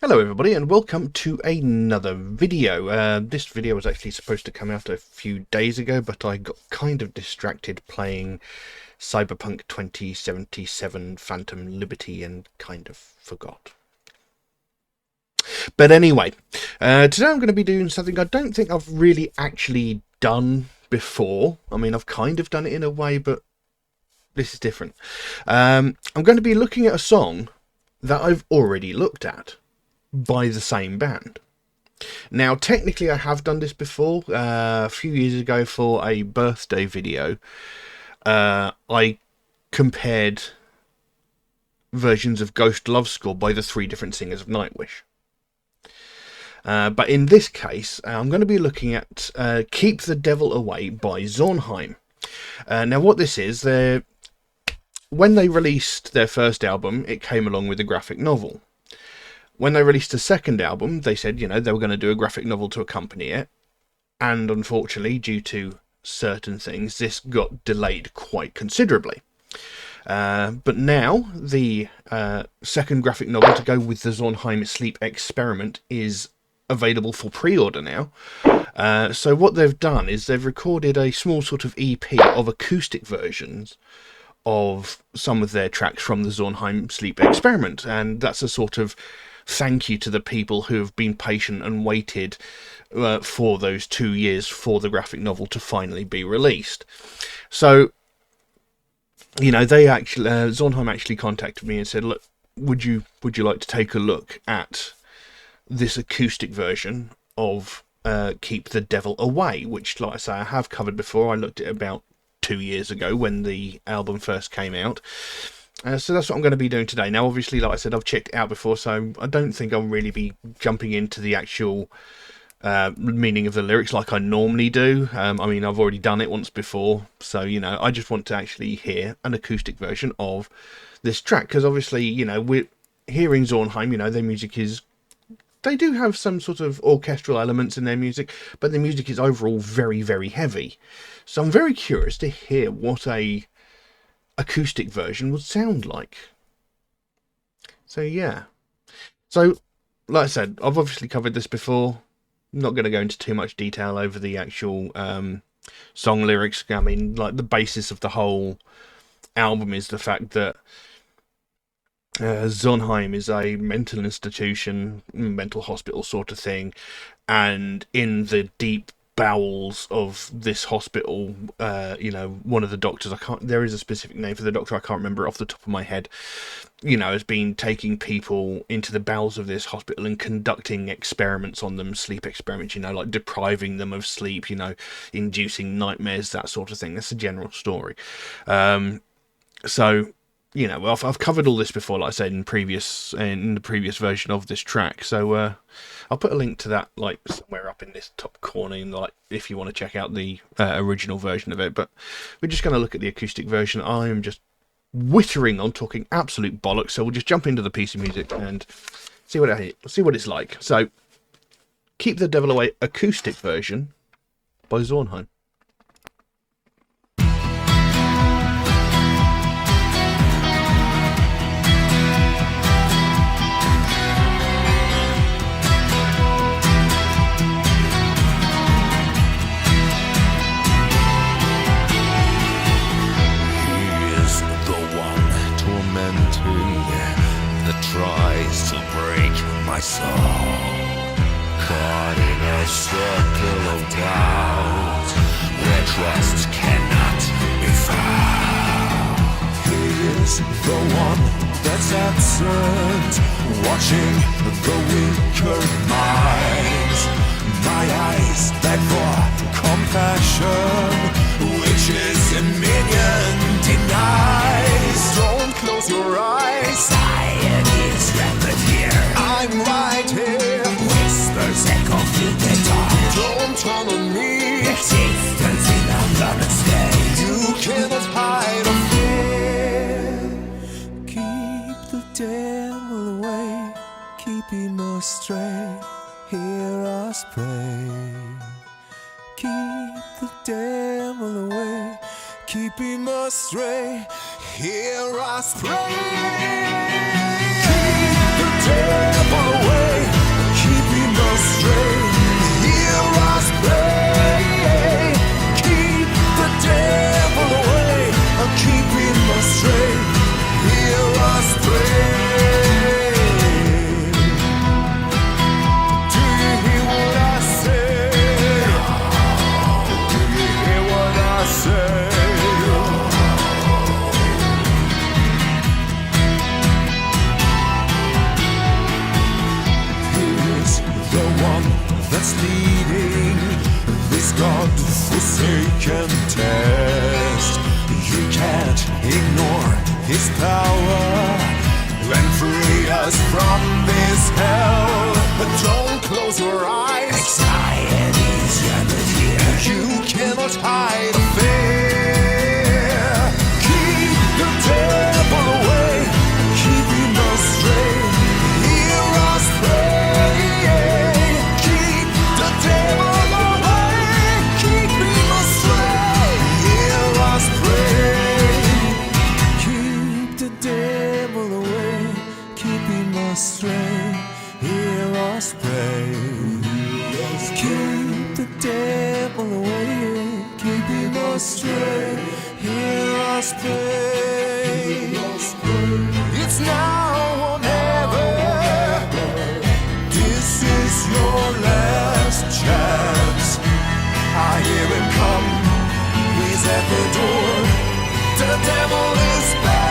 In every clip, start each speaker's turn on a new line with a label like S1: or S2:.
S1: Hello everybody and welcome to another video. This video was actually supposed to come out a few days ago, but I got kind of distracted playing Cyberpunk 2077 Phantom Liberty and kind of forgot. But anyway, today I'm going to be doing something I don't think I've really actually done before. I mean, I've kind of done it in a way, but this is different. I'm going to be looking at a song that I've already looked at by the same band. Now, technically, I have done this before. A few years ago for a birthday video, I compared versions of Ghost Love Score by the three different singers of Nightwish. But in this case, I'm going to be looking at Keep the Devil Away by Zornheym. Now, what this is, when they released their first album, it came along with a graphic novel. When they released the second album, they said, you know, they were going to do a graphic novel to accompany it. And unfortunately, due to certain things, this got delayed quite considerably. But now, the second graphic novel to go with the Zornheym Sleep Experiment is available for pre-order now. So what they've done is they've recorded a small sort of EP of acoustic versions of some of their tracks from the Zornheym Sleep Experiment. And that's a sort of thank you to the people who have been patient and waited for those 2 years for the graphic novel to finally be released. So, you know, they actually Zornheym actually contacted me and said, look, would you like to take a look at this acoustic version of Keep the Devil Away, which, like I say, I have covered before. I looked at it about 2 years ago when the album first came out. So that's what I'm going to be doing today. Now, obviously, like I said, I've checked it out before, so I don't think I'll really be jumping into the actual meaning of the lyrics like I normally do. I mean, I've already done it once before, so, you know, I just want to actually hear an acoustic version of this track, because obviously, you know, we're hearing Zornheym, you know, their music is... They do have some sort of orchestral elements in their music, but the music is overall very, very heavy. So I'm very curious to hear what a acoustic version would sound like. So yeah. So, like I said, I've obviously covered this before. I'm not going to go into too much detail over the actual song lyrics. I mean, like, the basis of the whole album is the fact that Zornheym is a mental institution, mental hospital sort of thing, and in the deep bowels of this hospital, you know, one of the doctors, there is a specific name for the doctor, I can't remember off the top of my head, you know, has been taking people into the bowels of this hospital and conducting experiments on them, sleep experiments, you know, like depriving them of sleep, you know, inducing nightmares, that sort of thing. That's the general story. So, you know, I've covered all this before, like I said, in the previous version of this track. So I'll put a link to that, like, somewhere up in this top corner, and, like, if you want to check out the original version of it. But we're just going to look at the acoustic version. I am just whittering on, talking absolute bollocks. So we'll just jump into the piece of music and see what it's like. So, Keep the Devil Away acoustic version by Zornheym.
S2: Tries to break my soul, caught in a circle of doubt where trust cannot be found. He is the one that's absent, watching the weaker minds. My eyes beg for compassion, which is a minion denies. Don't close your eyes. Rapid here. I'm right here. Whispers echo through the dark. Don't turn on me. Existence in another state. You cannot hide or fear. Keep the devil away. Keep him astray. Hear us pray. Keep the devil away. Keep him astray. Hear us pray. Devil away, his power and free us from this hell. But don't close your eyes. Anxiety's gathered here. You cannot hide a fear. Keep the devil away. Keep him astray. Hear us pray. Keep the devil away. Keep him astray. Hear us pray. Keep the devil away. Keep him astray. Hear us pray. Keep the devil away. Keep him astray. Hear us pray. It's now or never. This is your last chance. I hear him come. He's at the door. The devil is back.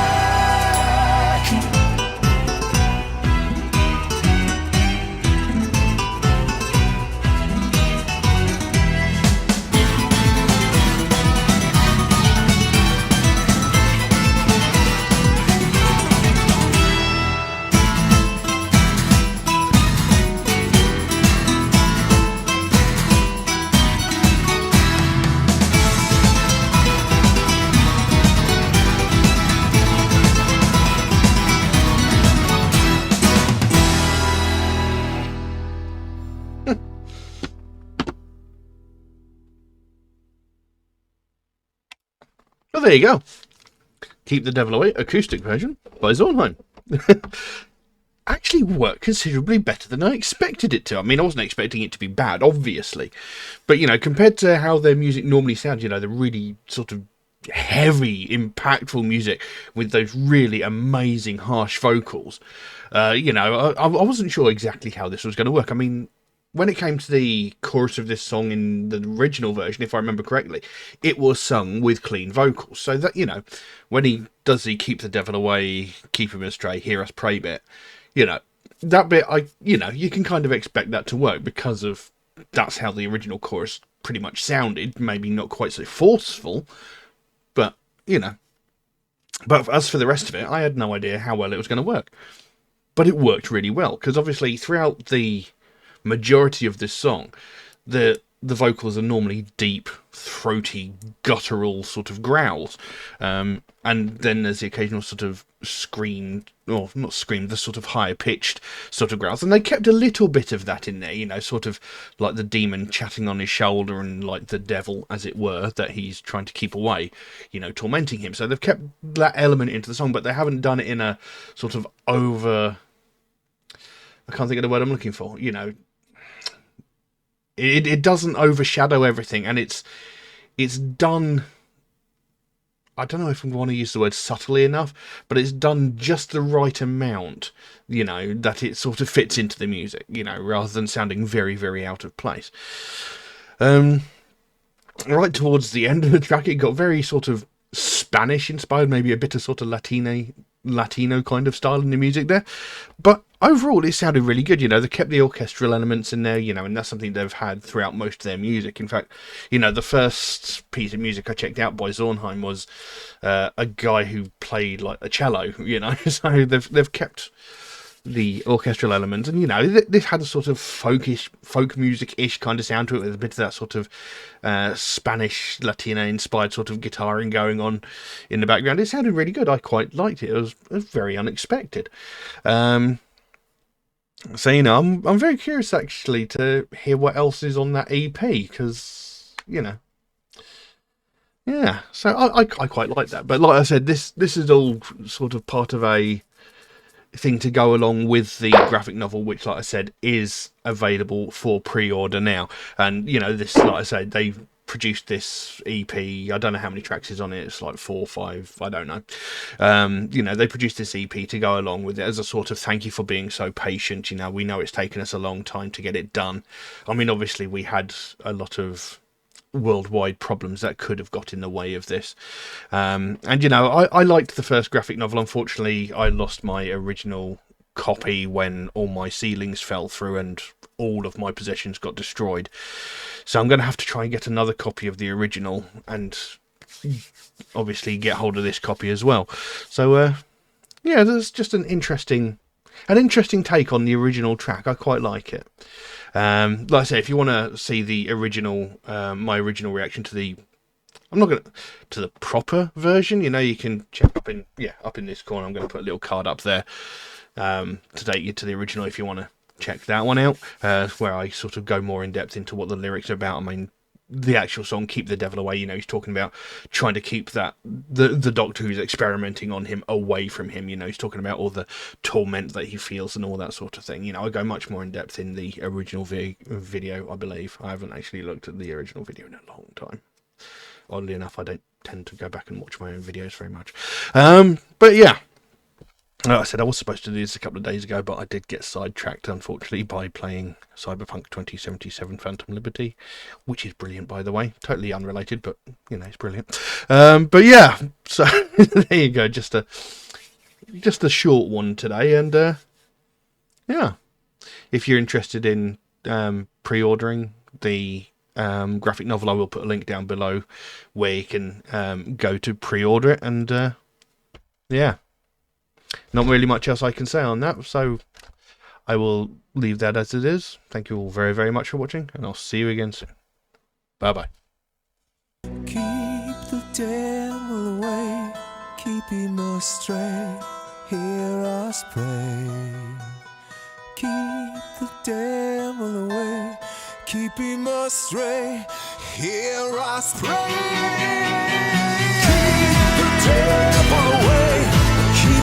S1: Well, there you go. Keep the Devil Away, acoustic version by Zornheym. Actually worked considerably better than I expected it to. I mean, I wasn't expecting it to be bad, obviously. But, you know, compared to how their music normally sounds, you know, the really sort of heavy, impactful music with those really amazing, harsh vocals, you know, I wasn't sure exactly how this was going to work. I mean, when it came to the chorus of this song in the original version, if I remember correctly, it was sung with clean vocals. So that, you know, when he does the keep the devil away, keep him astray, hear us pray bit, you know, that bit, you know, you can kind of expect that to work because of that's how the original chorus pretty much sounded. Maybe not quite so forceful, but, you know. But as for the rest of it, I had no idea how well it was going to work. But it worked really well, because obviously throughout the majority of this song, the vocals are normally deep, throaty, guttural sort of growls, and then there's the occasional sort of scream, or not scream, the sort of higher pitched sort of growls, and they kept a little bit of that in there, you know, sort of like the demon chatting on his shoulder, and like the devil, as it were, that he's trying to keep away, you know, tormenting him. So they've kept that element into the song, but they haven't done it in a sort of over, I can't think of the word I'm looking for, you know, it doesn't overshadow everything, and it's done, I don't know if I want to use the word subtly enough, but it's done just the right amount, you know, that it sort of fits into the music, you know, rather than sounding very, very out of place. Right towards the end of the track, it got very sort of Spanish inspired, maybe a bit of sort of Latino kind of style in the music there, but overall it sounded really good. You know, they kept the orchestral elements in there, you know, and that's something they've had throughout most of their music. In fact, you know, the first piece of music I checked out by Zornheym was a guy who played like a cello, you know, so they've kept the orchestral elements, and you know, this had a sort of folk music-ish kind of sound to it, with a bit of that sort of Spanish Latina inspired sort of guitaring going on in the background. It sounded really good. I quite liked it. It was very unexpected. So, you know, I'm very curious actually to hear what else is on that EP, because, you know, yeah. So I quite like that. But like I said, this is all sort of part of a thing to go along with the graphic novel, which, like I said, is available for pre-order now. And, you know, this, like I said, they produced this EP. I don't know how many tracks is on it. It's like 4 or 5. I don't know. You know, they produced this EP to go along with it as a sort of thank you for being so patient. You know, we know it's taken us a long time to get it done. I mean, obviously, we had a lot of worldwide problems that could have got in the way of this, and you know, I liked the first graphic novel. Unfortunately, I lost my original copy when all my ceilings fell through and all of my possessions got destroyed, so I'm going to have to try and get another copy of the original and obviously get hold of this copy as well. So yeah, there's just an interesting take on the original track. I quite like it. Like I say, if you want to see the original, my original reaction to the, I'm not gonna to the proper version. You can check up in this corner. I'm going to put a little card up there to take you to the original if you want to check that one out, where I sort of go more in depth into what the lyrics are about. I mean, the actual song "Keep the Devil Away," he's talking about trying to keep that the Doctor who's experimenting on him away from him. He's talking about all the torment that he feels and all that sort of thing. I go much more in depth in the original video, I believe. I haven't actually looked at the original video in a long time. Oddly enough, I don't tend to go back and watch my own videos very much. But yeah. Like I said, I was supposed to do this a couple of days ago, but I did get sidetracked, unfortunately, by playing Cyberpunk 2077 Phantom Liberty, which is brilliant, by the way. Totally unrelated, but, it's brilliant. But yeah, so there you go. Just a short one today. And, yeah, if you're interested in pre-ordering the graphic novel, I will put a link down below where you can go to pre-order it. And, yeah. Not really much else I can say on that, so I will leave that as it is. Thank you all very, very much for watching, and I'll see you again soon. Bye-bye.
S2: Keep the devil away, keep him astray, hear us pray. Keep the devil away, keep him astray, hear us pray. Keep the devil